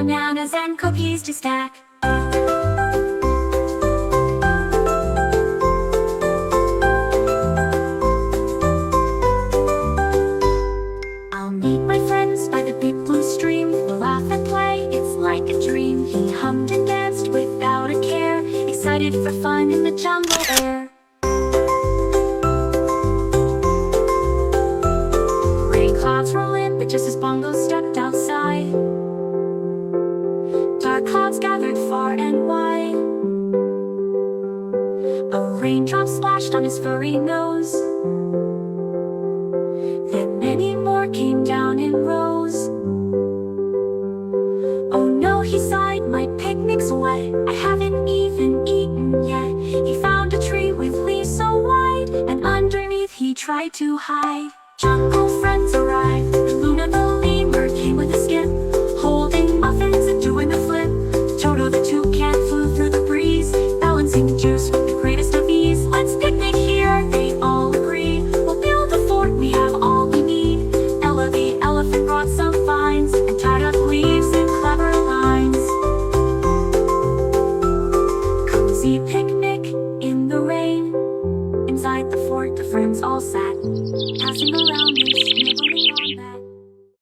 bananas and cookies to stack. I'll meet my friends by the big blue stream. We'll laugh and play, it's like a dream. He hummed and danced without a care, excited for fun in the jungle air. Gray clouds roll in, but just as Bongo stepped outside, dark clouds gathered far and wide. A raindrop splashed on his furry nose, then many more came down in rows. Oh no, he sighed, my picnic's wet, I haven't even eaten yet. He found a tree with leaves so wide, and underneath he tried to hide. Jungle friends arrived.